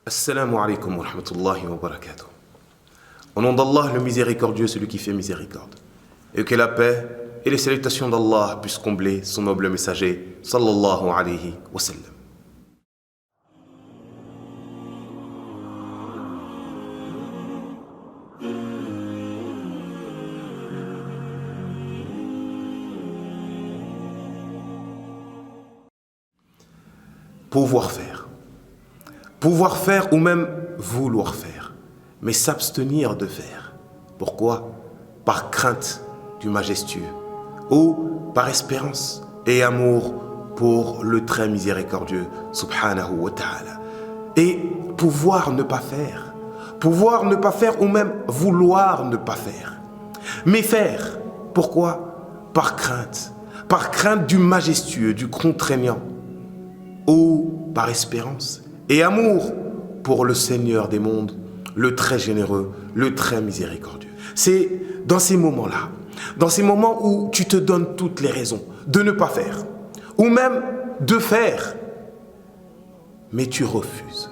Assalamu alaikum wa rahmatullahi wa barakatuh. Au nom d'Allah, le miséricordieux, celui qui fait miséricorde. Et que la paix et les salutations d'Allah puissent combler son noble messager, sallallahu alayhi wa sallam. Pouvoir faire. Pouvoir faire ou même vouloir faire, mais s'abstenir de faire. Pourquoi? Par crainte du majestueux ou par espérance et amour pour le très miséricordieux, subhanahu wa ta'ala. Et pouvoir ne pas faire ou même vouloir ne pas faire, mais faire. Pourquoi? Par crainte du majestueux, du contraignant, ou par espérance et amour pour le Seigneur des mondes, le très généreux, le très miséricordieux. C'est dans ces moments-là, dans ces moments où tu te donnes toutes les raisons de ne pas faire, ou même de faire, mais tu refuses,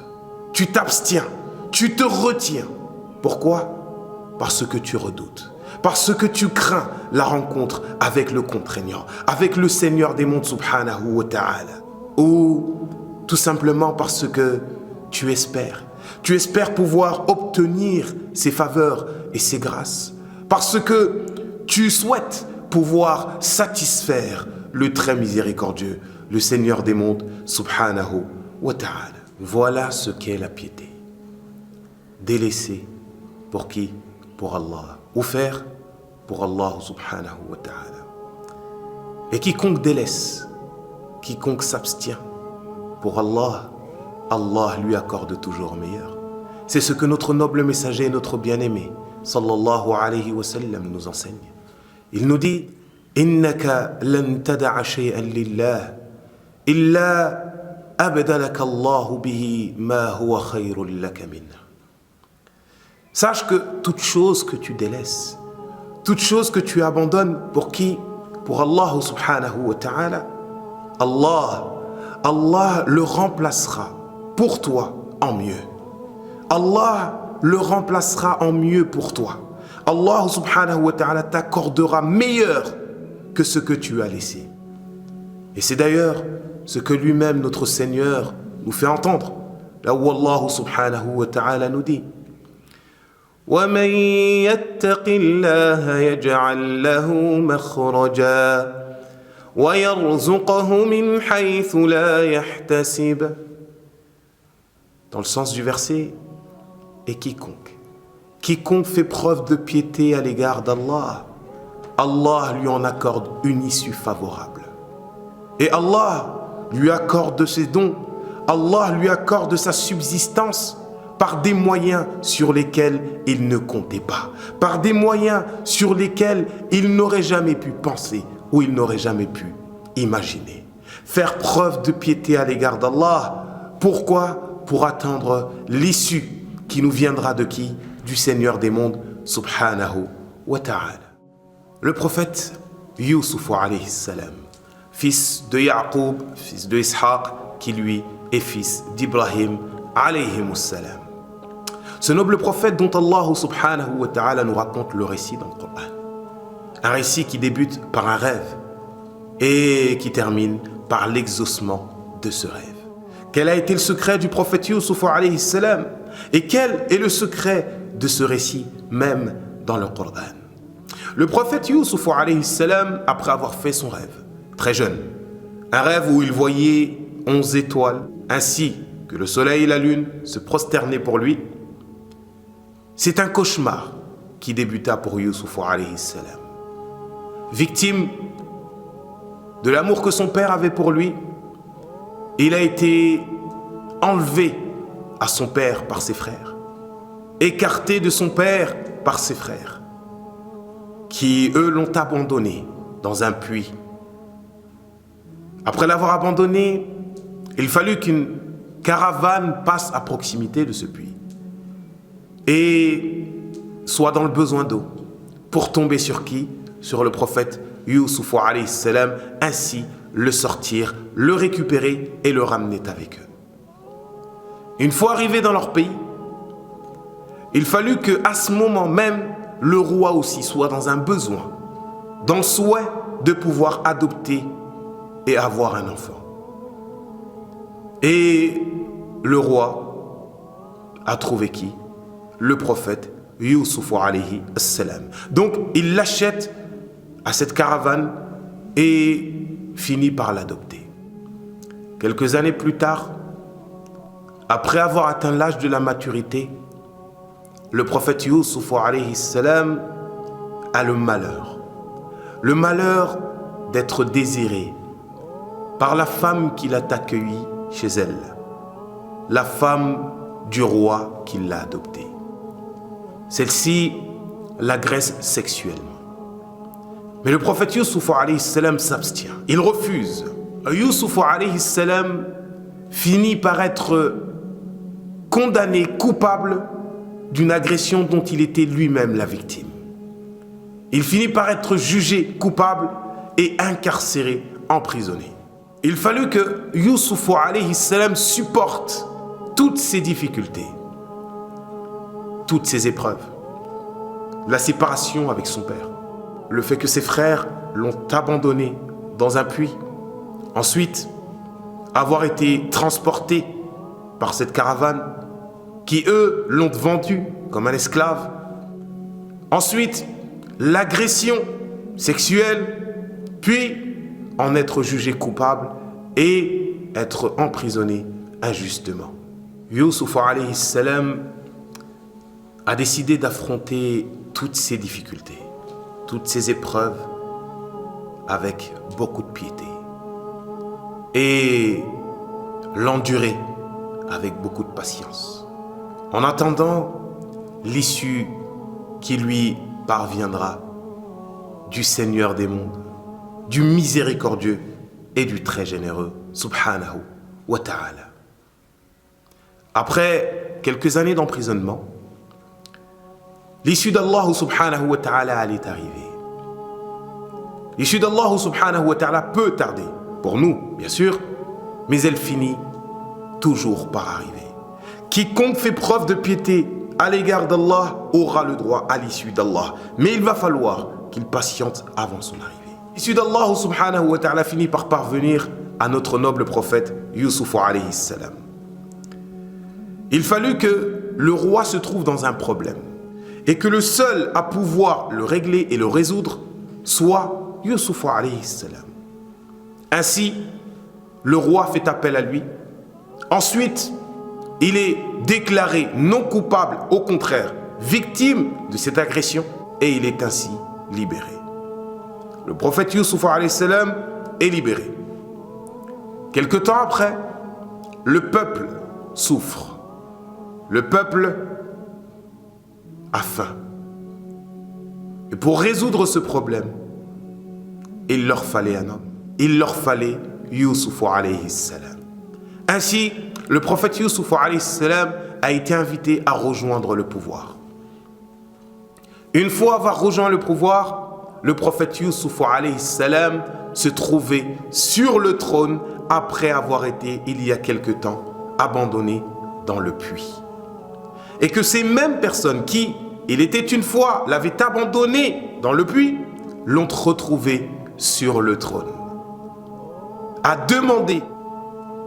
tu t'abstiens, tu te retiens. Pourquoi? Parce que tu redoutes, parce que tu crains la rencontre avec le contraignant, avec le Seigneur des mondes, subhanahu wa ta'ala, ou tout simplement parce que tu espères pouvoir obtenir ses faveurs et ses grâces, parce que tu souhaites pouvoir satisfaire le très miséricordieux, le Seigneur des mondes, subhanahu wa ta'ala. Voilà ce qu'est la piété. Délaisser pour qui? Pour Allah. Ou faire pour Allah subhanahu wa ta'ala. Et quiconque délaisse, quiconque s'abstient pour Allah, Allah lui accorde toujours meilleur. C'est ce que notre noble messager, notre bien-aimé, sallallahu alayhi wa sallam, nous enseigne. Il nous dit: Innaka lan tada'a shay'an lillah illa abdalaka Allahu bihi ma huwa khayrun laka min. Sache que toute chose que tu délaisses, toute chose que tu abandonnes, pour qui? Pour Allah subhanahu wa ta'ala, Allah le remplacera pour toi en mieux. Allah le remplacera en mieux pour toi. Allah subhanahu wa ta'ala t'accordera meilleur que ce que tu as laissé. Et c'est d'ailleurs ce que lui-même, notre Seigneur, nous fait entendre. Là où Allah subhanahu wa ta'ala nous dit: وَمَنْ يَتَّقِ اللَّهَ يَجْعَلْ لَهُ مَخْرَجًا وَيَرْزُقَهُ مِنْ حَيْثُ لَا يَحْتَسِبُ. Dans le sens du verset, et quiconque fait preuve de piété à l'égard d'Allah, Allah lui en accorde une issue favorable. Et Allah lui accorde de ses dons, Allah lui accorde de sa subsistance par des moyens sur lesquels il ne comptait pas, par des moyens sur lesquels il n'aurait jamais pu penser ou il n'aurait jamais pu imaginer. Faire preuve de piété à l'égard d'Allah. Pourquoi? Pour attendre l'issue qui nous viendra de qui? Du Seigneur des mondes, subhanahu wa ta'ala. Le prophète Yusuf alayhi salam, fils de Yaqub, fils de Ishaq, qui lui est fils d'Ibrahim alayhi salam. Ce noble prophète dont Allah subhanahu wa ta'ala nous raconte le récit dans le Coran. Un récit qui débute par un rêve et qui termine par l'exaucement de ce rêve. Quel a été le secret du prophète Yusuf alayhi salam? Et quel est le secret de ce récit même dans le Coran? Le prophète Yusuf alayhi salam, après avoir fait son rêve, très jeune, un rêve où il voyait 11 étoiles, ainsi que le soleil et la lune se prosternaient pour lui, c'est un cauchemar qui débuta pour Yusuf alayhi salam. Victime de l'amour que son père avait pour lui, il a été enlevé à son père par ses frères, écarté de son père par ses frères, qui eux l'ont abandonné dans un puits. Après l'avoir abandonné, il fallut qu'une caravane passe à proximité de ce puits et soit dans le besoin d'eau pour tomber sur qui? Sur le prophète Yusuf alayhi salam, ainsi le sortir, le récupérer et le ramener avec eux. Une fois arrivés dans leur pays, il fallut qu'à ce moment même, le roi aussi soit dans un besoin, dans le souhait de pouvoir adopter et avoir un enfant. Et le roi a trouvé qui? Le prophète Youssouf alayhi salam. Donc il l'achète à cette caravane et finit par l'adopter. Quelques années plus tard, après avoir atteint l'âge de la maturité, le prophète Youssouf alayhi salam a le malheur d'être désiré par la femme qui l'a accueilli chez elle, la femme du roi qui l'a adopté. Celle-ci l'agresse sexuellement. Mais le prophète Youssouf alayhi salam s'abstient. Il refuse. Youssouf alayhi salam finit par être condamné, coupable d'une agression dont il était lui-même la victime. Il finit par être jugé coupable et incarcéré, emprisonné. Il fallut que Youssouf alayhi salam supporte toutes ces difficultés, toutes ces épreuves. La séparation avec son père, le fait que ses frères l'ont abandonné dans un puits, ensuite avoir été transportés par cette caravane qui eux l'ont vendu comme un esclave, ensuite l'agression sexuelle, puis en être jugé coupable et être emprisonné injustement. Youssouf alayhi salam a décidé d'affronter toutes ces difficultés, toutes ces épreuves avec beaucoup de piété et l'endurer avec beaucoup de patience, en attendant l'issue qui lui parviendra du Seigneur des mondes, du miséricordieux et du très généreux, subhanahu wa ta'ala. Après quelques années d'emprisonnement, l'issue d'Allah subhanahu wa ta'ala allait arriver. L'issue d'Allah subhanahu wa ta'ala peut tarder, pour nous bien sûr, mais elle finit toujours par arriver. Quiconque fait preuve de piété à l'égard d'Allah aura le droit à l'issue d'Allah, mais il va falloir qu'il patiente avant son arrivée. L'issue d'Allah subhanahu wa ta'ala finit par parvenir à notre noble prophète Youssouf alayhi salam. Il fallut que le roi se trouve dans un problème et que le seul à pouvoir le régler et le résoudre soit Youssouf alayhi salam. Ainsi, le roi fait appel à lui. Ensuite, il est déclaré non coupable, au contraire, victime de cette agression et il est ainsi libéré. Le prophète Youssouf alayhi salam est libéré. Quelque temps après, le peuple souffre. Le peuple a faim. Et pour résoudre ce problème, il leur fallait un homme. Il leur fallait Youssouf alayhi salam. Ainsi, le prophète Youssouf alayhi salam a été invité à rejoindre le pouvoir. Une fois avoir rejoint le pouvoir, le prophète Youssouf alayhi salam se trouvait sur le trône après avoir été, il y a quelque temps, abandonné dans le puits. Et que ces mêmes personnes qui, il était une fois, l'avaient abandonné dans le puits, l'ont retrouvé sur le trône. A demandé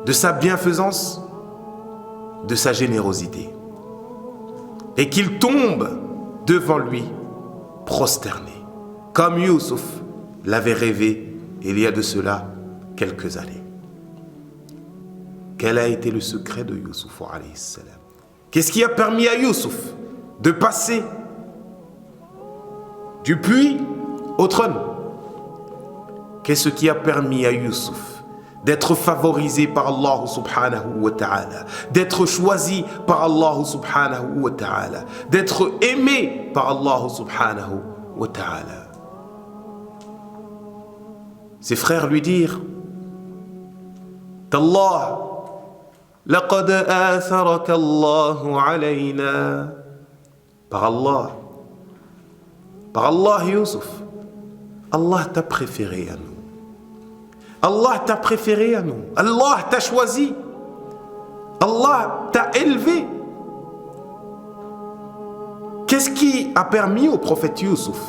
de sa bienfaisance, de sa générosité. Et qu'il tombe devant lui, prosterné, comme Youssouf l'avait rêvé il y a de cela quelques années. Quel a été le secret de Youssouf alayhi salam? Qu'est-ce qui a permis à Youssouf de passer du puits au trône? Qu'est-ce qui a permis à Youssouf d'être favorisé par Allah subhanahu wa ta'ala, d'être choisi par Allah subhanahu wa ta'ala, d'être aimé par Allah subhanahu wa ta'ala? Ses frères lui dirent: Tallah, laqad atharaka Allahu alayna. Par Allah, Youssouf, Allah t'a préféré à nous. Allah t'a préféré à nous. Allah t'a choisi. Allah t'a élevé. Qu'est-ce qui a permis au prophète Youssouf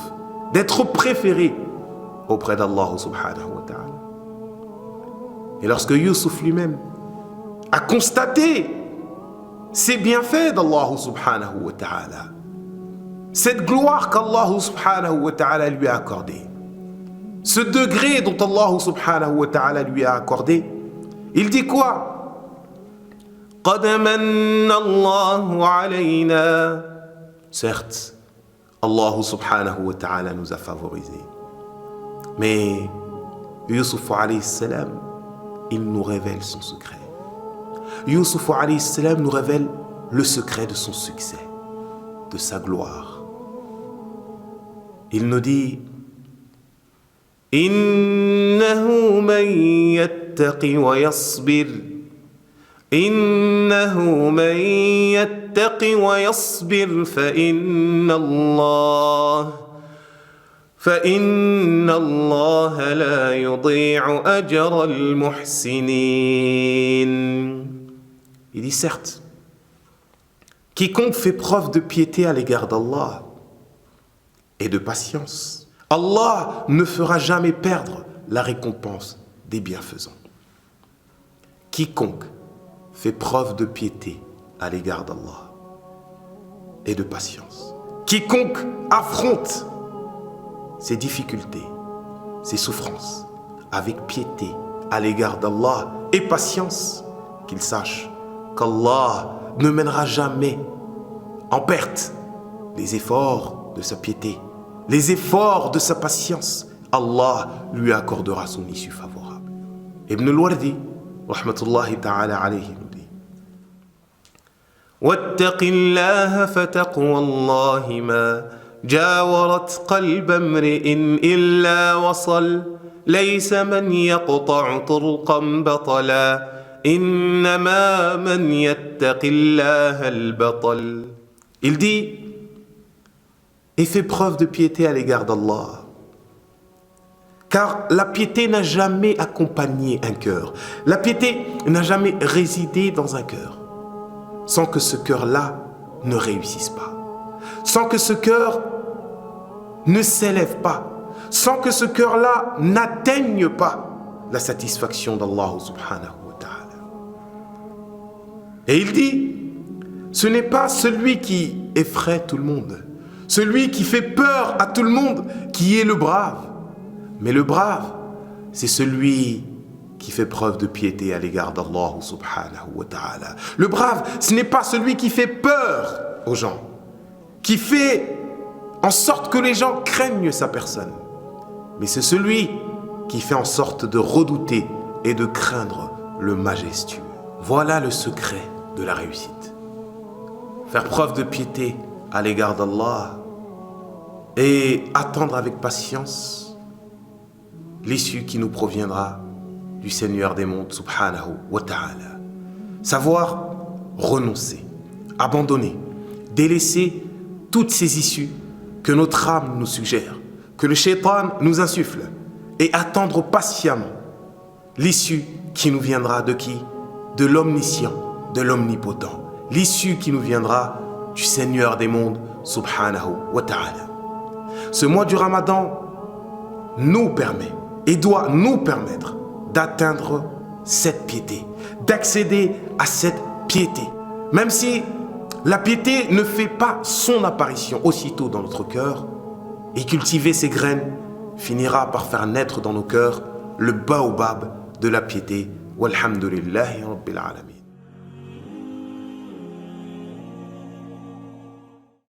d'être préféré auprès d'Allah subhanahu wa ta'ala? Et lorsque Youssouf lui-même a constaté ces bienfaits d'Allah subhanahu wa ta'ala, cette gloire qu'Allah subhanahu wa ta'ala lui a accordée, ce degré dont Allah subhanahu wa ta'ala lui a accordé, il dit quoi? قَدْ مَنَّ اللَّهُ عَلَيْنَا. Certes, Allah subhanahu wa ta'ala nous a favorisés. Mais Youssouf alayhi salam, il nous révèle son secret. Youssouf alayhi salam nous révèle le secret de son succès, de sa gloire. Il nous dit: إِنَّهُ مَنْ يَتَّقِ وَيَصْبِرْ إِنَّهُ مَنْ يَتَّقِ وَيَصْبِرْ فَإِنَّ اللَّهَ لَا يُضِيعُ أَجْرَ الْمُحْسِنِينَ. Il dit certes, quiconque fait preuve de piété à l'égard d'Allah et de patience, Allah ne fera jamais perdre la récompense des bienfaisants. Quiconque fait preuve de piété à l'égard d'Allah et de patience, quiconque affronte ses difficultés, ses souffrances avec piété à l'égard d'Allah et patience, qu'il sache qu'Allah ne mènera jamais en perte les efforts de sa piété, les efforts de sa patience. Allah lui accordera son issue favorable. Ibn al-Wardi, rahmatullahi ta'ala alayhi, nous dit: وَاتَّقِ اللَّهَ فَتَقْوَى اللَّهِ مَا جَاوَرَتْ قَلْبَ امْرِئٍ إِلَّا وَصَلَ لَيْسَ مَنْ يَقْطَعُ طُرْقًا بَطَلًا إِنَّمَا مَنْ يَتَّقِ اللَّهَ الْبَطَلَ. Il dit: et fais preuve de piété à l'égard d'Allah. Car la piété n'a jamais accompagné un cœur. La piété n'a jamais résidé dans un cœur sans que ce cœur-là ne réussisse pas, sans que ce cœur ne s'élève pas, sans que ce cœur-là n'atteigne pas la satisfaction d'Allah subhanahu wa ta'ala. Et il dit: ce n'est pas celui qui effraie tout le monde, celui qui fait peur à tout le monde qui est le brave. Mais le brave, c'est celui qui fait preuve de piété à l'égard d'Allah subhanahu wa ta'ala. Le brave, ce n'est pas celui qui fait peur aux gens, qui fait en sorte que les gens craignent sa personne, mais c'est celui qui fait en sorte de redouter et de craindre le majestueux. Voilà le secret de la réussite. Faire preuve de piété à l'égard d'Allah et attendre avec patience l'issue qui nous proviendra du Seigneur des mondes subhanahu wa ta'ala. Savoir renoncer, abandonner, délaisser toutes ces issues que notre âme nous suggère, que le shaitan nous insuffle, et attendre patiemment l'issue qui nous viendra de qui? De l'omniscient, de l'omnipotent. L'issue qui nous viendra du Seigneur des mondes subhanahu wa ta'ala. Ce mois du Ramadan nous permet et doit nous permettre d'atteindre cette piété, d'accéder à cette piété. Même si la piété ne fait pas son apparition aussitôt dans notre cœur, et cultiver ces graines finira par faire naître dans nos cœurs le baobab de la piété. Walhamdulillahi Rabbil Alamin.